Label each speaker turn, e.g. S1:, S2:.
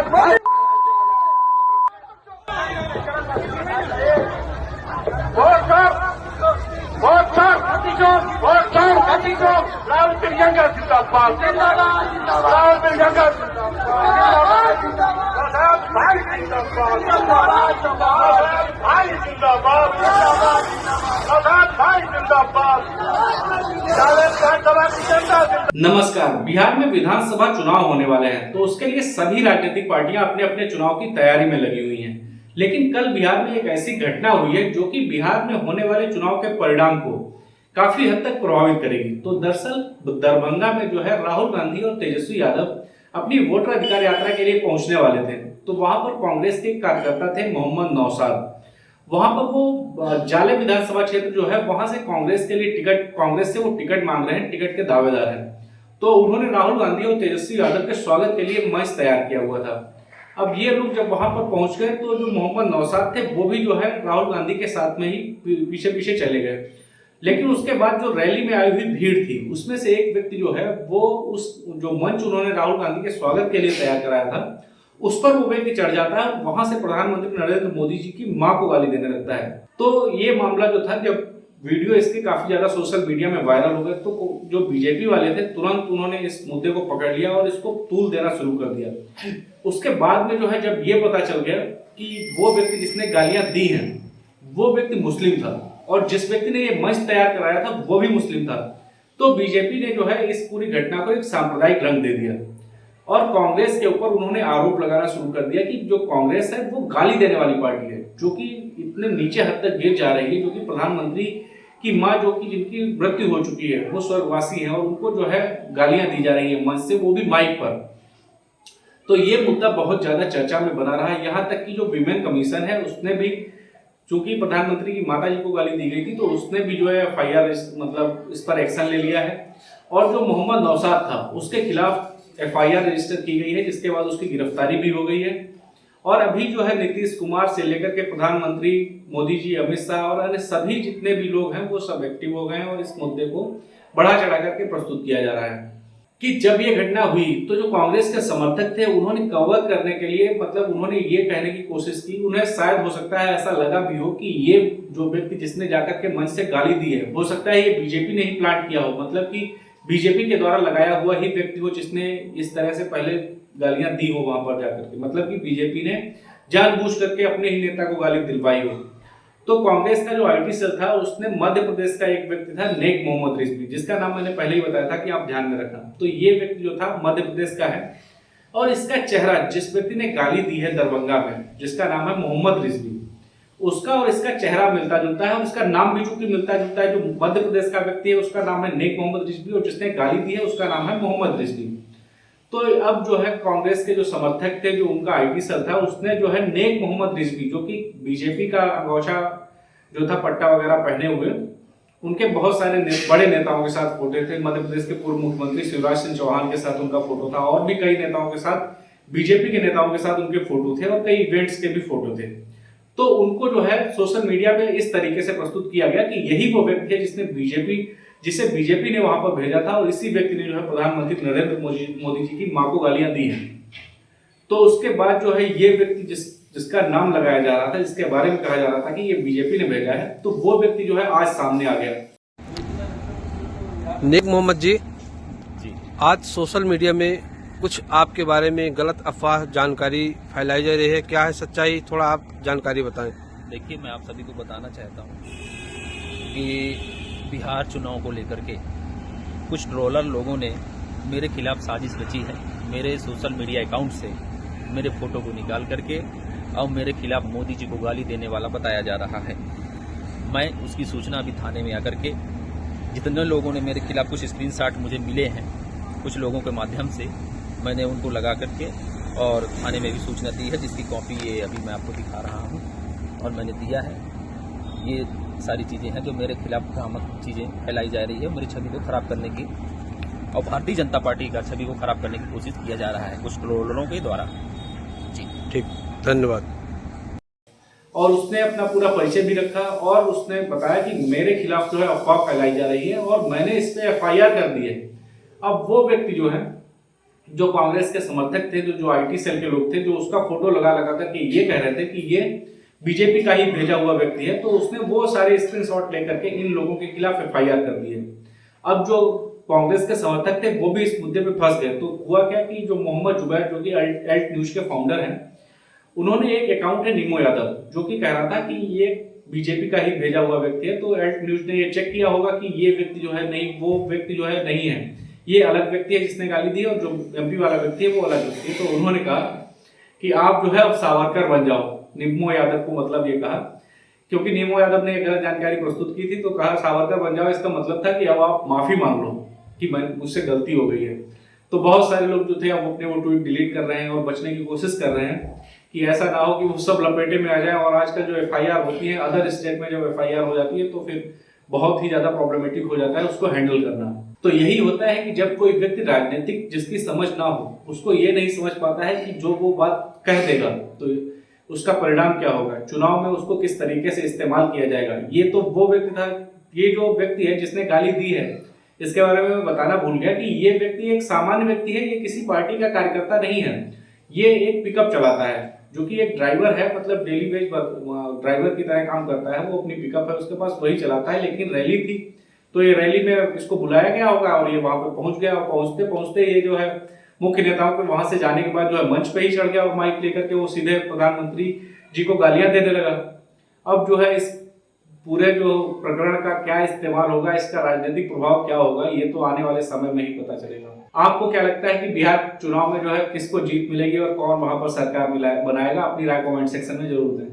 S1: राहुल प्रियंका जिंदाबाद, राहुल प्रियंका भाई जिंदाबाद, भाई जिंदाबाद, भाई जिंदाबाद।
S2: नमस्कार। बिहार में विधानसभा चुनाव होने वाले हैं, तो उसके लिए सभी राजनीतिक पार्टियां अपने अपने चुनाव की तैयारी में लगी हुई हैं। लेकिन कल बिहार में एक ऐसी घटना हुई है जो कि बिहार में होने वाले चुनाव के परिणाम को काफी हद तक प्रभावित करेगी। तो दरअसल दरभंगा में जो है राहुल गांधी और तेजस्वी यादव अपनी वोटर अधिकार यात्रा के लिए पहुंचने वाले थे। तो वहां पर कांग्रेस के कार्यकर्ता थे मोहम्मद नौशाद। वहां पर वो जाले विधानसभा क्षेत्र जो है वहां से कांग्रेस के लिए कांग्रेस से वो टिकट मांग रहे हैं, टिकट के दावेदार हैं। तो उन्होंने राहुल गांधी और तेजस्वी यादव के स्वागत के लिए मंच तैयार किया हुआ था। अब ये लोग जब वहां पर पहुंच गए तो जो मोहम्मद नौशाद थे वो भी जो है राहुल गांधी के साथ में ही पीछे पीछे चले गए। लेकिन उसके बाद जो रैली में आई हुई भीड़ थी उसमें से एक व्यक्ति जो है वो उस जो मंच उन्होंने राहुल गांधी के स्वागत के लिए तैयार कराया था उस पर वो व्यक्ति चढ़ जाता है। वहां से प्रधानमंत्री नरेंद्र मोदी जी की मां को गाली देने लगता है। तो ये मामला जो था, जब वीडियो इसके काफी ज्यादा सोशल मीडिया में वायरल हो गए तो जो बीजेपी वाले थे तुरंत उन्होंने इस मुद्दे को पकड़ लिया और इसको तूल देना शुरू कर दिया। उसके बाद में जो है जब ये पता चल गया कि वो व्यक्ति जिसने गालियां दी हैं वो व्यक्ति मुस्लिम था और जिस व्यक्ति ने ये मंच तैयार कराया था वो भी मुस्लिम था, तो बीजेपी ने जो है इस पूरी घटना को एक सांप्रदायिक रंग दे दिया और कांग्रेस के ऊपर उन्होंने आरोप लगाना शुरू कर दिया कि जो कांग्रेस है वो गाली देने वाली पार्टी है, जो कि इतने नीचे हद तक गिर जा रही है, जो कि प्रधानमंत्री की मां जो कि जिनकी मृत्यु हो चुकी है वो स्वर्गवासी है और उनको जो है गालियां दी जा रही है मंच से, वो भी माइक पर। तो ये मुद्दा बहुत ज्यादा चर्चा में बना रहा है। यहाँ तक कि जो विमेन कमीशन है उसने भी, चूंकि प्रधानमंत्री की माता जी को गाली दी गई थी, तो उसने भी जो है FIR मतलब इस पर एक्शन ले लिया है और जो मोहम्मद नौशाद था उसके खिलाफ FIR रजिस्टर की गई है, जिसके बाद उसकी गिरफ्तारी भी हो गई है। और अभी जो है नीतीश कुमार से लेकर के प्रधानमंत्री मोदी जी, अमित शाह और अन्य सभी जितने भी लोग हैं वो सब एक्टिव हो गए हैं और इस मुद्दे को बढ़ा चढ़ा करके प्रस्तुत किया जा रहा है कि जब ये घटना हुई तो जो कांग्रेस के समर्थक थे उन्होंने कवर करने के लिए, मतलब उन्होंने ये कहने की कोशिश की, उन्हें शायद हो सकता है ऐसा लगा भी हो कि ये जो व्यक्ति जिसने जाकर के मंच से गाली दी है हो सकता है ये बीजेपी ने ही प्लांट किया हो, मतलब कि बीजेपी के द्वारा लगाया हुआ ही व्यक्ति हो जिसने इस तरह से पहले गालियां दी हो वहां पर जाकर के, मतलब कि बीजेपी ने जानबूझ करके अपने ही नेता को गाली दिलवाई हो। तो कांग्रेस का जो IT सेल था उसने मध्य प्रदेश का एक व्यक्ति था नेक मोहम्मद रिजवी, जिसका नाम मैंने पहले ही बताया था कि आप ध्यान में रखना। तो ये व्यक्ति जो था मध्य प्रदेश का है और इसका चेहरा, जिस व्यक्ति ने गाली दी है दरभंगा में जिसका नाम है मोहम्मद रिजवी, उसका और इसका चेहरा मिलता जुलता है और इसका नाम भी चूंकि मिलता जुलता है। जो मध्य प्रदेश का व्यक्ति है उसका नाम है नेक मोहम्मद रिजवी और जिसने गाली दी है उसका नाम है मोहम्मद रिजवी। तो अब जो है कांग्रेस के जो समर्थक थे, जो उनका IT सेल था, उसने जो है नेक मोहम्मद रिजवी, जो कि बीजेपी का अंगोछा जो था पट्टा वगैरह पहने हुए, उनके बहुत सारे बड़े नेताओं के साथ फोटो थे। मध्य प्रदेश के पूर्व मुख्यमंत्री शिवराज सिंह चौहान के साथ उनका फोटो था और भी कई नेताओं के साथ, बीजेपी के नेताओं के साथ उनके फोटो थे और कई इवेंट्स के भी फोटो थे। तो उनको जो है सोशल मीडिया पे इस तरीके से प्रस्तुत किया गया कि यही वो व्यक्ति है जिसे बीजेपी ने वहां पर भेजा था और इसी व्यक्ति ने जो है प्रधानमंत्री नरेंद्र मोदी जी की मां को गालियां दी हैं। तो उसके बाद जो है ये व्यक्ति जिसका नाम लगाया जा रहा था, जिसके बारे में कहा जा रहा था कि ये बीजेपी ने भेजा है, तो वो व्यक्ति जो है आज सामने आ गया।
S3: नेक मोहम्मद जी, आज सोशल मीडिया में कुछ आपके बारे में गलत अफवाह जानकारी फैलाई जा रही है, क्या है सच्चाई, थोड़ा आप जानकारी बताएं।
S4: देखिए, मैं आप सभी को बताना चाहता हूं कि बिहार चुनाव को लेकर के कुछ ट्रोलर लोगों ने मेरे खिलाफ साजिश रची है। मेरे सोशल मीडिया अकाउंट से मेरे फोटो को निकाल करके और मेरे खिलाफ मोदी जी को गाली देने वाला बताया जा रहा है। मैं उसकी सूचना अभी थाने में आकर के, जितने लोगों ने मेरे खिलाफ कुछ स्क्रीनशॉट मुझे मिले हैं कुछ लोगों के माध्यम से, मैंने उनको लगा करके और थाने में भी सूचना दी है, जिसकी कॉपी ये अभी मैं आपको दिखा रहा हूँ और मैंने दिया है। ये सारी चीज़ें हैं जो मेरे खिलाफ भ्रामक चीज़ें फैलाई जा रही है, मेरी छवि को खराब करने की और भारतीय जनता पार्टी का छवि को खराब करने की कोशिश किया जा रहा है कुछ ट्रोलरों के द्वारा। जी
S3: ठीक, धन्यवाद।
S2: और उसने अपना पूरा परिचय भी रखा और उसने बताया कि मेरे खिलाफ जो है अफवाह फैलाई जा रही है और मैंने इस पे FIR कर दी है। अब वो व्यक्ति जो है जो कांग्रेस के समर्थक थे, जो आईटी सेल के लोग थे, जो उसका फोटो लगा लगा कर के ये कह रहे थे कि ये बीजेपी का ही भेजा हुआ व्यक्ति है, तो उसने वो सारे स्क्रीनशॉट लेकर के इन लोगों के खिलाफ एफआईआर कर दी है। अब जो कांग्रेस के समर्थक थे वो भी इस मुद्दे पे फंस गए। तो हुआ क्या कि जो मोहम्मद जुबैर, जो कि एल्ट न्यूज के फाउंडर हैं, उन्होंने एक अकाउंट है नीमो यादव, जो कि कह रहा था कि ये बीजेपी का ही भेजा हुआ व्यक्ति है। तो एल्ट न्यूज ने ये चेक किया होगा कि ये व्यक्ति जो है नहीं, वो व्यक्ति जो है नहीं है, ये अलग व्यक्ति है जिसने गाली दी, और जो एमपी वाला व्यक्ति है वो अलग व्यक्ति है। तो उन्होंने कहा कि आप जो है अब सावरकर बन जाओ। नीमो यादव को मतलब ये कहा, क्योंकि नीमो यादव ने गलत जानकारी प्रस्तुत की थी, तो कहा सावरकर बन जाओ। इसका मतलब था कि अब आप माफी मांग लो कि मुझसे गलती हो गई है। तो बहुत सारे लोग जो थे अब अपने वो ट्वीट डिलीट कर रहे हैं और बचने की कोशिश कर रहे हैं कि ऐसा ना हो कि वो सब लपेटे में आ जाए। और आजकल जो एफआईआर होती है अदर स्टेट में, जब एफआईआर हो जाती है तो फिर बहुत ही ज्यादा प्रॉब्लमैटिक हो जाता है उसको हैंडल करना। तो यही होता है कि जब कोई व्यक्ति राजनीतिक जिसकी समझ ना हो, उसको ये नहीं समझ पाता है कि जो वो बात कह देगा तो उसका परिणाम क्या होगा, चुनाव में उसको किस तरीके से इस्तेमाल किया जाएगा। ये तो वो व्यक्ति था, ये जो व्यक्ति है जिसने गाली दी है, इसके बारे में मैं बताना भूल गया कि ये व्यक्ति एक सामान्य व्यक्ति है, ये किसी पार्टी का कार्यकर्ता नहीं है। ये एक पिकअप चलाता है, जो कि एक ड्राइवर है, मतलब डेली वेज ड्राइवर की तरह काम करता है। वो अपनी पिकअप है उसके पास, वही चलाता है। लेकिन रैली थी तो ये रैली में इसको बुलाया गया होगा और ये वहां पे पहुंच गया, और पहुंचते पहुंचते ये जो है मुख्य नेताओं के वहां से जाने के बाद जो है मंच पे ही चढ़ गया और माइक लेकर के वो सीधे प्रधानमंत्री जी को गालियां देने लगा। अब जो है इस पूरे जो प्रकरण का क्या इस्तेमाल होगा, इसका राजनीतिक प्रभाव क्या होगा, ये तो आने वाले समय में ही पता चलेगा। आपको क्या लगता है कि बिहार चुनाव में जो है किसको जीत मिलेगी और कौन वहां पर सरकार बनाएगा? अपनी राय कमेंट सेक्शन में जरूर दें।